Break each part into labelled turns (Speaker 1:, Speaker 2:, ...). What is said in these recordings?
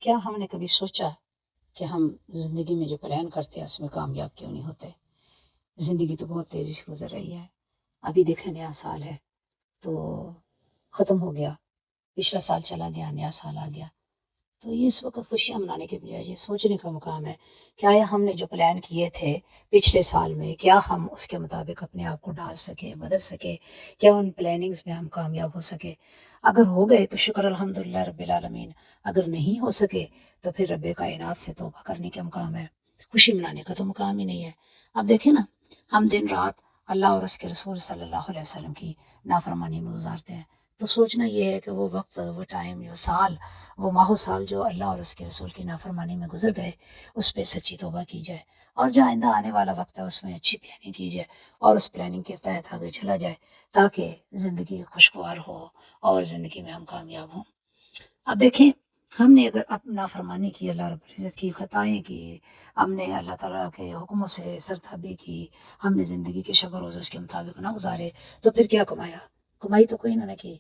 Speaker 1: کیا ہم نے کبھی سوچا کہ ہم زندگی میں جو پلان کرتے ہیں اس میں کامیاب کیوں نہیں ہوتے؟ زندگی تو بہت تیزی سے گزر رہی ہے. ابھی دیکھیں نیا سال ہے تو ختم ہو گیا، پچھلا سال چلا گیا، نیا سال آ گیا. تو یہ اس وقت خوشیاں منانے کے بجائے یہ سوچنے کا مقام ہے کہ آیا ہم نے جو پلان کیے تھے پچھلے سال میں، کیا ہم اس کے مطابق اپنے آپ کو ڈال سکے، بدل سکے؟ کیا ان پلاننگز میں ہم کامیاب ہو سکے؟ اگر ہو گئے تو شکر الحمدللہ رب العالمین، اگر نہیں ہو سکے تو پھر رب کائنات سے توبہ کرنے کا مقام ہے، خوشی منانے کا تو مقام ہی نہیں ہے. اب دیکھیں نا، ہم دن رات اللہ اور اس کے رسول صلی اللہ علیہ وسلم کی نافرمانی میں گزارتے ہیں. تو سوچنا یہ ہے کہ وہ وقت، وہ ٹائم، وہ سال، وہ ماہ و سال جو اللہ اور اس کے رسول کی نافرمانی میں گزر گئے، اس پہ سچی توبہ کی جائے، اور جو آئندہ آنے والا وقت ہے اس میں اچھی پلاننگ کی جائے اور اس پلاننگ کے تحت آگے چلا جائے تاکہ زندگی خوشگوار ہو اور زندگی میں ہم کامیاب ہوں. اب دیکھیں، ہم نے اگر نافرمانی کی، اللہ رب العزت کی خطائیں کی، ہم نے اللہ تعالیٰ کے حکموں سے سرتابی کی، ہم نے زندگی کے شب و روز اس کے مطابق نہ گزارے، تو پھر کیا کمایا؟ کمائی تو کوئی نہ کی.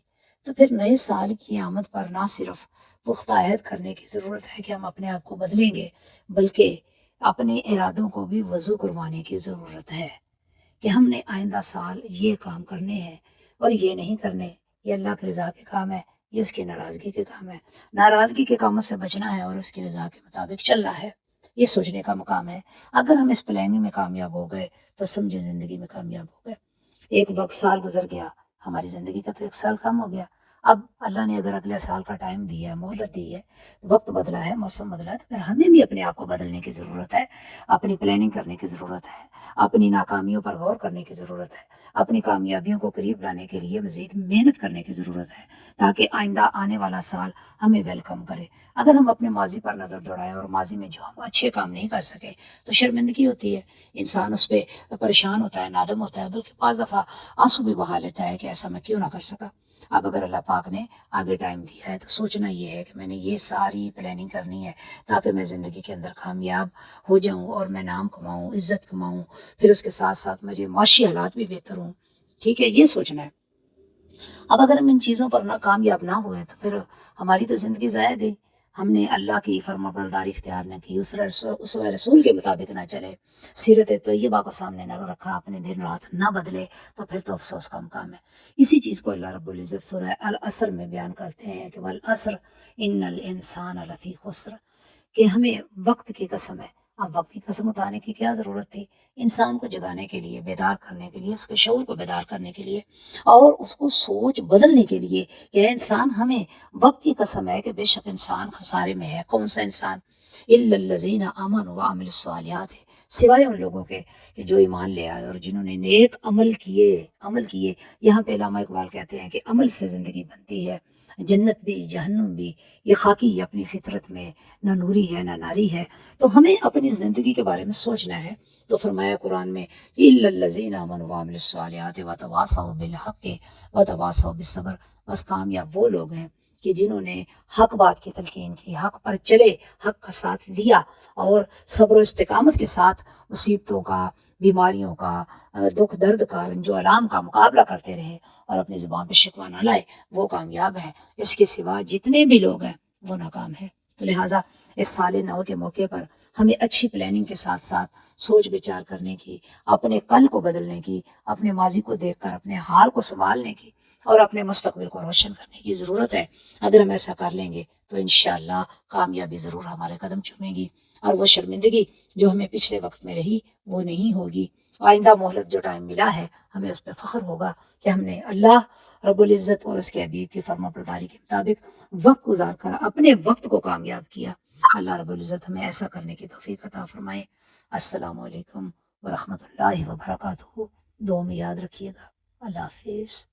Speaker 1: تو پھر نئے سال کی آمد پر نہ صرف پختہ عہد کرنے کی ضرورت ہے کہ ہم اپنے آپ کو بدلیں گے، بلکہ اپنے ارادوں کو بھی وضو کروانے کی ضرورت ہے کہ ہم نے آئندہ سال یہ کام کرنے ہیں اور یہ نہیں کرنے. یہ اللہ کی رضا کے کام ہے، یہ اس کی ناراضگی کے کام ہے. ناراضگی کے کاموں سے بچنا ہے اور اس کی رضا کے مطابق چلنا ہے. یہ سوچنے کا مقام ہے. اگر ہم اس پلاننگ میں کامیاب ہو گئے تو سمجھے زندگی میں کامیاب ہو گئے. ایک وقت سال گزر گیا، ہماری زندگی کا تو ایک سال کم ہو گیا. اب اللہ نے اگر اگلے سال کا ٹائم دیا ہے، مہلت دی ہے، وقت بدلا ہے، موسم بدلا ہے، تو پھر ہمیں بھی اپنے آپ کو بدلنے کی ضرورت ہے، اپنی پلاننگ کرنے کی ضرورت ہے، اپنی ناکامیوں پر غور کرنے کی ضرورت ہے، اپنی کامیابیوں کو قریب لانے کے لیے مزید محنت کرنے کی ضرورت ہے تاکہ آئندہ آنے والا سال ہمیں ویلکم کرے. اگر ہم اپنے ماضی پر نظر دوڑائیں اور ماضی میں جو ہم اچھے کام نہیں کر سکے تو شرمندگی ہوتی ہے، انسان اس پہ پریشان ہوتا ہے، نادم ہوتا ہے، بلکہ بعض دفعہ آنسو بھی بہا لیتا ہے کہ ایسا میں کیوں نہ کر سکا. اب اگر اللہ پاک نے آگے ٹائم دیا ہے تو سوچنا یہ ہے کہ میں نے یہ ساری پلاننگ کرنی ہے تاکہ میں زندگی کے اندر کامیاب ہو جاؤں اور میں نام کماؤں، عزت کماؤں، پھر اس کے ساتھ ساتھ مجھے معاشی حالات بھی بہتر ہوں. ٹھیک ہے، یہ سوچنا ہے. اب اگر ہم ان چیزوں پر کامیاب نہ ہوئے تو پھر ہماری تو زندگی ضائع گئی. ہم نے اللہ کی فرما برداری اختیار نہ کی، اس رسول کے مطابق نہ چلے، سیرت طیبہ کو سامنے نہ رکھا، اپنے دن رات نہ بدلے، تو پھر تو افسوس کا مقام ہے. اسی چیز کو اللہ رب العزت سورہ العصر میں بیان کرتے ہیں کہ والعصر ان الانسان لفی خسر، کہ ہمیں وقت کی قسم ہے. اب وقت کی قسم اٹھانے کی کیا ضرورت تھی؟ انسان کو جگانے کے لیے، بیدار کرنے کے لیے، اس کے شعور کو بیدار کرنے کے لیے اور اس کو سوچ بدلنے کے لیے کہ انسان، ہمیں وقت کی قسم ہے کہ بے شک انسان خسارے میں ہے. کون سا انسان؟ الا الذین آمنوا وعملوا الصالحات، سوائے ان لوگوں کے کہ جو ایمان لے آئے اور جنہوں نے نیک عمل کیے. یہاں پہ علامہ اقبال کہتے ہیں کہ عمل سے زندگی بنتی ہے، جنت بھی جہنم بھی. یہ خاکی اپنی فطرت میں نہ نوری ہے نہ ناری ہے. تو ہمیں اپنی زندگی کے بارے میں سوچنا ہے. تو فرمایا قرآن میں الا الذین آمنوا وعملوا الصالحات وتواصوا بالحق وتواصوا بالصبر، بس کامیاب وہ لوگ ہیں کہ جنہوں نے حق بات کی تلقین کی، حق پر چلے، حق کا ساتھ دیا اور صبر و استقامت کے ساتھ مصیبتوں کا، بیماریوں کا، دکھ درد کا، رنج و الام کا مقابلہ کرتے رہے اور اپنی زبان پہ شکوہ نہ لائے، وہ کامیاب ہیں. اس کے سوا جتنے بھی لوگ ہیں وہ ناکام ہیں. تو لہٰذا اس سال نو کے موقع پر ہمیں اچھی پلاننگ کے ساتھ ساتھ سوچ بچار کرنے کی، اپنے کل کو بدلنے کی، اپنے ماضی کو دیکھ کر اپنے حال کو سنبھالنے کی اور اپنے مستقبل کو روشن کرنے کی ضرورت ہے. اگر ہم ایسا کر لیں گے تو انشاءاللہ کامیابی ضرور ہمارے قدم چومے گی اور وہ شرمندگی جو ہمیں پچھلے وقت میں رہی وہ نہیں ہوگی. آئندہ مہلت جو ٹائم ملا ہے ہمیں اس پہ فخر ہوگا کہ ہم نے اللہ رب العزت اور اس کے حبیب کی فرما برداری کے مطابق وقت گزار کر اپنے وقت کو کامیاب کیا. اللہ رب العزت ہمیں ایسا کرنے کی توفیق عطا فرمائے. السلام علیکم ورحمۃ اللہ وبرکاتہ. دعا میں یاد رکھیے گا. اللہ حافظ.